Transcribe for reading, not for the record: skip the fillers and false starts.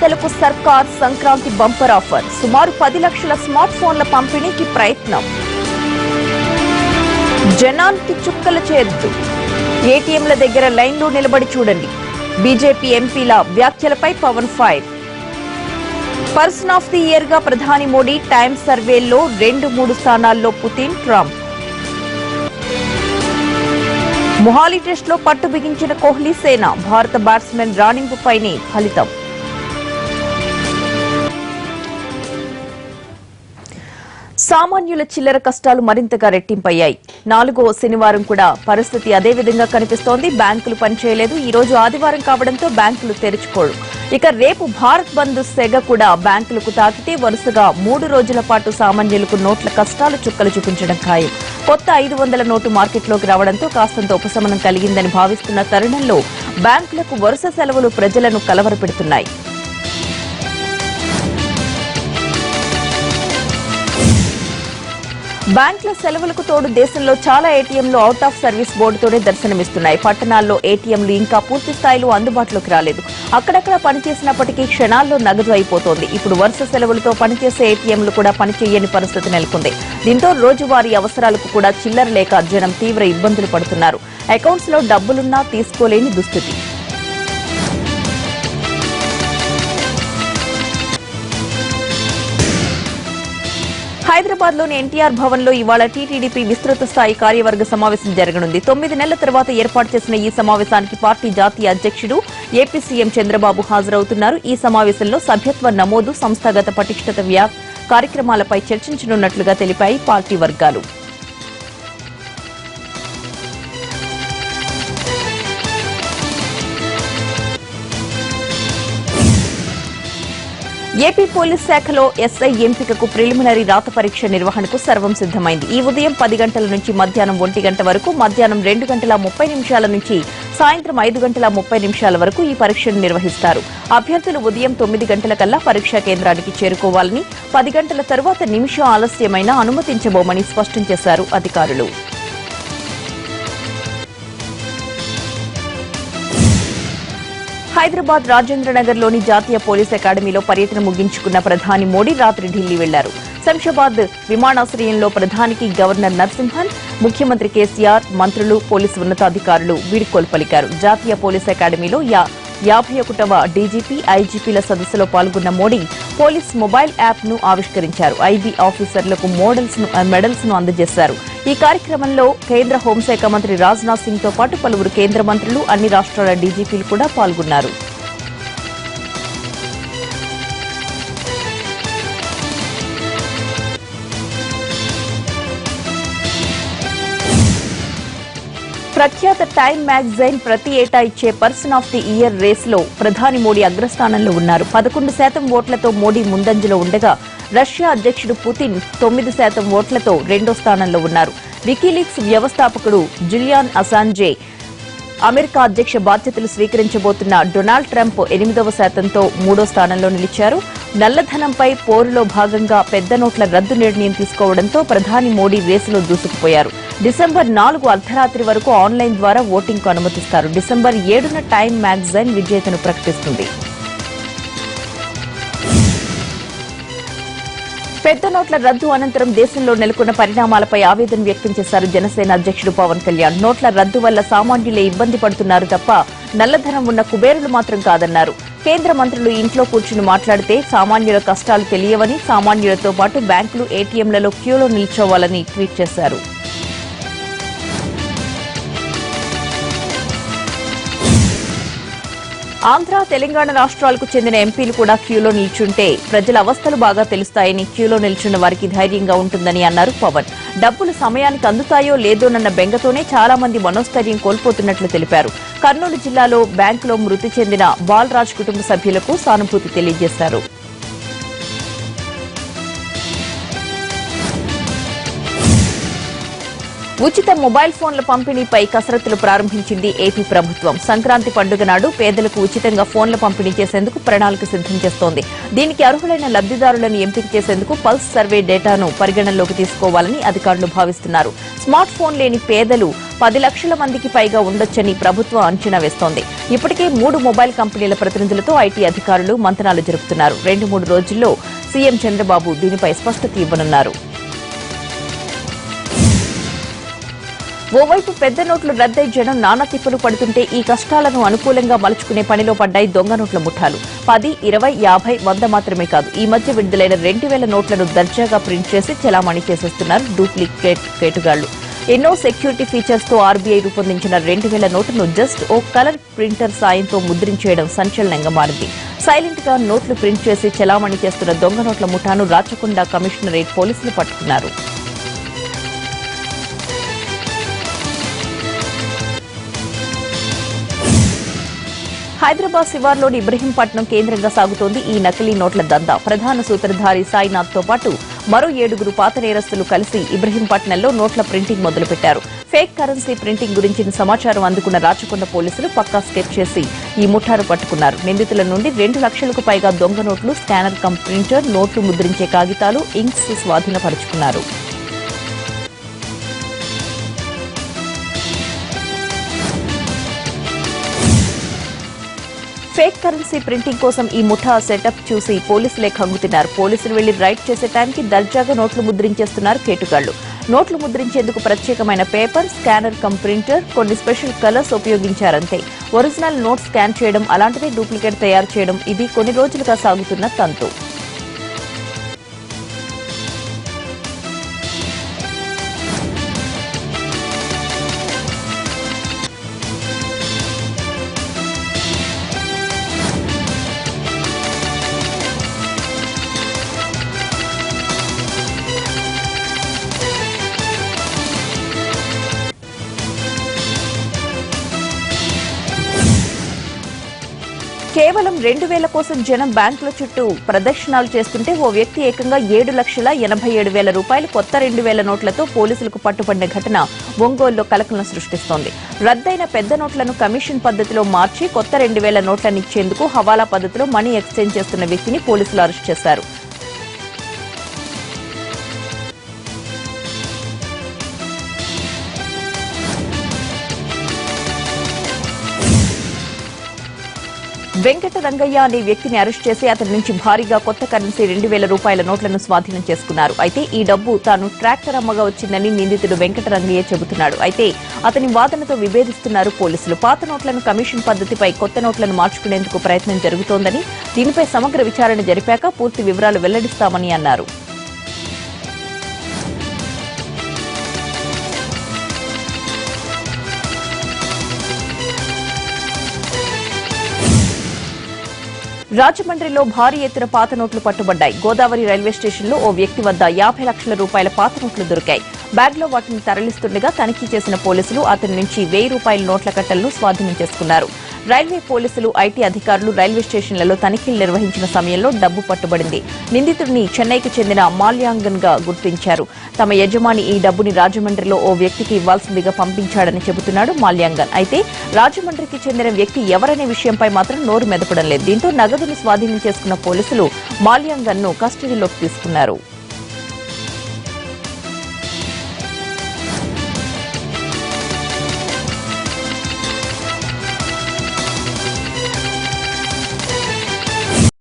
పేదలకు సర్కార్ Sankranti bumper offer. సుమారు 10 లక్షల స్మార్ట్ ఫోన్ల పంపిణీకి ప్రయత్నం. జనానికి చుక్కల చేర్చు. ఏటీఎంల దగ్గర లైన్లో నిలబడి చూడండి. బీజేపీ ఎంపీల వ్యాఖ్యలపై Pawan fire. Person of the year గా ప్రధాని మోడీ. టైమ్స్ సర్వేల్లో 2-3 స్థానాల్లో పుతిన్, ట్రంప్. మొహాలీ టెస్ట్లో పట్టు బిగించిన కోహ్లీ సేన. భారత బ్యాట్స్మెన్ రాణింపుపైనే ఫలితం. సామాన్యుల చిల్లర కష్టాలు మరింతగా రెట్టింపయ్యాయి. 4వ శనివారం కూడా పరిస్థితి అదే విధంగా కనిపిస్తోంది. బ్యాంకులు పనిచేయలేదు. ఈ రోజు ఆదివారం కావడంతో బ్యాంకులు తెరుచుకోడు. ఇక రేపు భారత్ బంద్ సెగ కూడా బ్యాంకులకు తాకితే వరుసగా 3 రోజుల పాటు సామాన్యులకు నోట్ల కష్టాలు చుక్కలు చూపించడం ఖాయం. కొత్త 500 నోటు మార్కెట్లోకి రావడంతో కాస్తంత ఉపశమనం కలిగిందని భావిస్తున్న తరుణంలో బ్యాంకులకు వరుస సెలవులు ప్రజలను కలవరపెడుతున్నాయి. బ్యాంకుల సెలవులకు తోడు దేశంలో చాలా ఏటీఎంలు అవుట్ ఆఫ్ సర్వీస్ బోర్డుతోనే దర్శనమిస్తున్నాయి. పట్టణాల్లో ఏటీఎంలు ఇంకా పూర్తి స్థాయిలో అందుబాటులోకి రాలేదు. అక్కడక్కడ పనిచేసినప్పటికీ క్షణాల్లో నగదు అయిపోతోంది. ఇప్పుడు వరుస సెలవులతో పనిచేసే ఏటీఎంలు కూడా పనిచేయని పరిస్థితి నెలకొంది. దీంతో రోజువారీ అవసరాలకు కూడా చిల్లర లేక జనం తీవ్ర ఇబ్బందులు పడుతున్నారు. అకౌంట్స్ లో డబ్బులున్నా తీసుకోలేని దుస్థితి. హైదరాబాద్ లోని ఎన్టీఆర్ భవన్ లో ఇవాళ టీటీడీపీ విస్తృత స్థాయి కార్యవర్గ సమావేశం జరగనుంది. 9 నెలల తర్వాత ఏర్పాటు చేసిన ఈ సమావేశానికి పార్టీ జాతీయ అధ్యక్షుడు ఏపీ సీఎం చంద్రబాబు హాజరవుతున్నారు. ఈ సమావేశంలో సభ్యత్వ నమోదు, సంస్థాగత పటిష్టత కార్యక్రమాలపై చర్చించనున్నట్లుగా తెలిపాయి పార్టీ వర్గాలు. ఏపీ పోలీస్ శాఖలో ఎస్ఐ ఎంపికకు ప్రిలిమినరీ రాత పరీక్ష నిర్వహణకు సర్వం సిద్దమైంది. ఈ ఉదయం 10 గంటల నుంచి మధ్యాహ్నం 1 గంట వరకు, మధ్యాహ్నం 2 గంటల 30 నిమిషాల నుంచి సాయంత్రం 5 గంటల 30 నిమిషాల వరకు ఈ పరీక్షను నిర్వహిస్తారు. అభ్యర్థులు ఉదయం 9 గంటల కల్లా పరీక్షా కేంద్రానికి చేరుకోవాలని, 10 గంటల తరువాత నిమిషం ఆలస్యమైనా అనుమతించబోమని స్పష్టం చేశారు అధికారులు. హైదరాబాద్ రాజేంద్రనగర్ లోని జాతీయ పోలీస్ అకాడమీలో పర్యటన ముగించుకున్న ప్రధాని మోడీ రాత్రి ఢిల్లీ వెళ్లారు. శంషాబాద్ విమానాశ్రయంలో ప్రధానికి గవర్నర్ నరసింహన్, ముఖ్యమంత్రి కేసీఆర్, మంత్రులు, పోలీసు ఉన్నతాధికారులు వీడ్కోలు పలికారు. జాతీయ పోలీస్ అకాడమీలో 51వ డీజీపీ, ఐజీపీల సదస్సులో పాల్గొన్న మోడీ పోలీస్ మొబైల్ యాప్ ను ఆవిష్కరించారు. ఐబీ ఆఫీసర్లకు మెడల్స్ ను అందజేశారు. ఈ కార్యక్రమంలో కేంద్ర హోంశాఖ మంత్రి రాజ్నాథ్ సింగ్ తో పాటు పలువురు కేంద్ర మంత్రులు, అన్ని రాష్ట్రాల డీజీపీలు కూడా పాల్గొన్నారు. ప్రఖ్యాత టైమ్ మ్యాగజైన్ ప్రతి ఏటా ఇచ్చే person of the year race లో ప్రధాని మోడీ అగ్రస్థానంలో ఉన్నారు. 11% ఓట్లతో మోడీ ముందంజలో ఉండగా, రష్యా అధ్యక్షుడు పుతిన్ 9% ఓట్లతో రెండో స్థానంలో ఉన్నారు. వికీలీక్స్ వ్యవస్థాపకుడు జులియాన్ అసాంజే, అమెరికా అధ్యక్ష బాధ్యతలు స్వీకరించబోతున్న డొనాల్డ్ ట్రంప్ 8% మూడో స్థానంలో నిలిచారు. నల్లధనంపై పోరులో భాగంగా పెద్ద నోట్ల రద్దు నిర్ణయం తీసుకోవడంతో ప్రధాని మోడీ రేసులో దూసుకుపోయారు. డిసెంబర్ 4 అర్ధరాత్రి వరకు ఆన్లైన్ ద్వారా ఓటింగ్ కు అనుమతిస్తారు. డిసెంబర్ 7న టైమ్ మ్యాగజైన్ విజేతను ప్రకటిస్తుంది. పెద్ద నోట్ల రద్దు అనంతరం దేశంలో నెలకొన్న పరిణామాలపై ఆవేదన వ్యక్తం చేశారు జనసేన అధ్యక్షుడు పవన్ కళ్యాణ్. నోట్ల రద్దు వల్ల సామాన్యులే ఇబ్బంది పడుతున్నారు తప్ప నల్లధనం ఉన్న కుబేరులు మాత్రం కాదన్నారు. కేంద్ర మంత్రులు ఇంట్లో కూర్చుని మాట్లాడితే సామాన్యుల కష్టాలు తెలియవని, సామాన్యులతో పాటు బ్యాంకులు, ఏటీఎంలలో క్యూలో నిల్చోవాలని ట్వీట్ చేశారు. ఆంధ్ర, తెలంగాణ రాష్ట్రాలకు చెందిన ఎంపీలు కూడా క్యూలో నిల్చుంటే ప్రజల అవస్థలు బాగా తెలుస్తాయని, క్యూలో నిల్చున్న వారికి ధైర్యంగా ఉంటుందని అన్నారు పవన్. డబ్బులు సమయానికి అందుతాయో లేదోనన్న బెంగతోనే చాలా మంది మనోస్థైర్యం కోల్పోతున్నట్లు తెలిపారు. కర్నూలు జిల్లాలో బ్యాంకులో మృతి చెందిన బాలరాజ్ కుటుంబ సభ్యులకు సానుభూతి తెలియజేశారు. ఉచిత మొబైల్ ఫోన్ల పంపిణీపై కసరత్తులు ప్రారంభించింది ఏపీ ప్రభుత్వం. సంక్రాంతి పండుగ నాడు పేదలకు ఉచితంగా ఫోన్ల పంపిణీ చేసేందుకు ప్రణాళిక సిద్దం చేస్తోంది. దీనికి అర్హులైన లబ్దిదారులను ఎంపిక చేసేందుకు పల్స్ సర్వే డేటాను పరిగణనలోకి తీసుకోవాలని అధికారులు భావిస్తున్నారు. స్మార్ట్ ఫోన్ లేని పేదలు 10 లక్షల మందికి పైగా ఉండొచ్చని ప్రభుత్వం అంచనా వేస్తోంది. ఇప్పటికే 3 మొబైల్ కంపెనీల ప్రతినిధులతో ఐటీ అధికారులు మంతనాలు జరుపుతున్నారు. 2-3 రోజుల్లో సీఎం చంద్రబాబు దీనిపై స్పష్టత ఇవ్వనున్నారు. ఓవైపు పెద్ద నోట్లు రద్దై జనం నానా తిప్పలు పడుతుంటే ఈ కష్టాలను అనుకూలంగా మలుచుకునే పనిలో పడ్డాయి దొంగ నోట్ల ముఠాలు. 10, 20, 50, 100 మాత్రమే కాదు, ఈ మధ్య విడుదలైన 2000 నోట్లను దర్జాగా ప్రింట్ చేసి చెలామణి చేసేస్తున్నారు డూప్లికేట్ కేటుగాళ్లు. ఎన్నో సెక్యూరిటీ ఫీచర్స్ తో ఆర్బీఐ రూపొందించిన 2000 నోటును జస్ట్ ఓ కలర్ ప్రింటర్ సాయంతో ముద్రించేయడం సంచలనంగా మారింది. సైలెంట్ గా నోట్లు ప్రింట్ చేసి చెలామణి చేస్తున్న దొంగ నోట్ల ముఠాను రాచకొండ కమిషనరేట్ పోలీసులు పట్టుకున్నారు. హైదరాబాద్ శివార్లోని ఇబ్రహీంపట్నం కేంద్రంగా సాగుతోంది ఈ నకిలీ నోట్ల దందా. ప్రధాన సూత్రధారి సాయినాథ్ తో పాటు మరో 7 పాత నేరస్తులు కలిసి ఇబ్రహీంపట్నంలో నోట్ల ప్రింటింగ్ మొదలుపెట్టారు. ఫేక్ కరెన్సీ ప్రింటింగ్ గురించిన సమాచారం అందుకున్న రాచకొండ పోలీసులు పక్కా స్కెచ్ చేసి ఈ ముఠాను పట్టుకున్నారు. నిందితుల నుండి 2 లక్షలకు పైగా దొంగ నోట్లు, స్కానర్ కమ్ ప్రింటర్, నోట్లు ముద్రించే కాగితాలు, ఇంక్స్ స్వాధీనపరుచుకున్నారు. ఫేక్ కరెన్సీ ప్రింటింగ్ కోసం ఈ ముఠా సెటప్ చూసి పోలీసులే ఖంగుతున్నారు. పోలీసులు వెళ్లి రైడ్ చేసే టైంకి దర్జాగా నోట్లు ముద్రించేస్తున్నారు కేటుగాళ్లు. నోట్లు ముద్రించేందుకు ప్రత్యేకమైన పేపర్, స్కానర్ కమ్ ప్రింటర్, కొన్ని స్పెషల్ కలర్స్ ఉపయోగించారంతే. ఒరిజినల్ నోట్ స్కాన్ చేయడం, అలాంటిదే డూప్లికేట్ తయారు చేయడం, ఇది కొన్ని రోజులుగా సాగుతున్న తంతు. కేవలం 2000 కోసం జనం బ్యాంకుల చుట్టూ ప్రదక్షిణాలు చేస్తుంటే ఓ వ్యక్తి ఏకంగా 7,87,000 రూపాయలు కొత్త 2000 నోట్లతో పోలీసులకు పట్టుబడిన ఘటన ఒంగోలులో కలకలం సృష్టిస్తోంది. రద్దయిన పెద్ద నోట్లను కమిషన్ పద్ధతిలో మార్చి కొత్త 2000 నోట్లను ఇచ్చేందుకు హవాలా పద్ధతిలో మనీ ఎక్స్చేంజ్ చేస్తున్న వ్యక్తిని పోలీసులు అరెస్ట్ చేశారు. వెంకట రంగయ్య అనే వ్యక్తిని అరెస్ట్ చేసి అతని నుంచి భారీగా కొత్త కరెన్సీ 2000 రూపాయల నోట్లను స్వాధీనం చేసుకున్నారు. అయితే ఈ డబ్బు తాను ట్రాక్టర్ అమ్మగా వచ్చిందని నిందితుడు వెంకట రంగయ్య చెబుతున్నాడు. అయితే అతని వాదనతో విభేదిస్తున్నారు పోలీసులు. పాత నోట్లను కమిషన్ పద్ధతిపై కొత్త నోట్లను మార్చుకునేందుకు ప్రయత్నం జరుగుతోందని, దీనిపై సమగ్ర విచారణ జరిపాక పూర్తి వివరాలు వెల్లడిస్తామని అన్నారు. రాజమండ్రిలో భారీ ఎత్తున పాత నోట్లు పట్టుబడ్డాయి. గోదావరి రైల్వే స్టేషన్లో ఓ వ్యక్తి వద్ద 50 లక్షల రూపాయల పాత నోట్లు దొరికాయి. బ్యాగ్లో వాటిని తరలిస్తుండగా తనిఖీ చేసిన పోలీసులు అతని నుంచి 1000 రూపాయల నోట్ల కట్టలను స్వాధీనం చేసుకున్నారు. రైల్వే పోలీసులు, ఐటీ అధికారులు రైల్వే స్టేషన్లలో తనిఖీలు నిర్వహించిన సమయంలో డబ్బు పట్టుబడింది. నిందితుడిని చెన్నైకి చెందిన మాల్యాంగన్ గా గుర్తించారు. తమ యజమాని ఈ డబ్బుని రాజమండ్రిలో ఓ వ్యక్తికి ఇవ్వాల్సిందిగా పంపించాడని చెబుతున్నాడు మాల్యాంగన్. అయితే రాజమండ్రికి చెందిన వ్యక్తి ఎవరనే విషయంపై మాత్రం నోరు మెదపడం లేదు. దీంతో నగదును స్వాధీనం చేసుకున్న పోలీసులు మాల్యాంగన్ ను కస్టడీలోకి తీసుకున్నారు.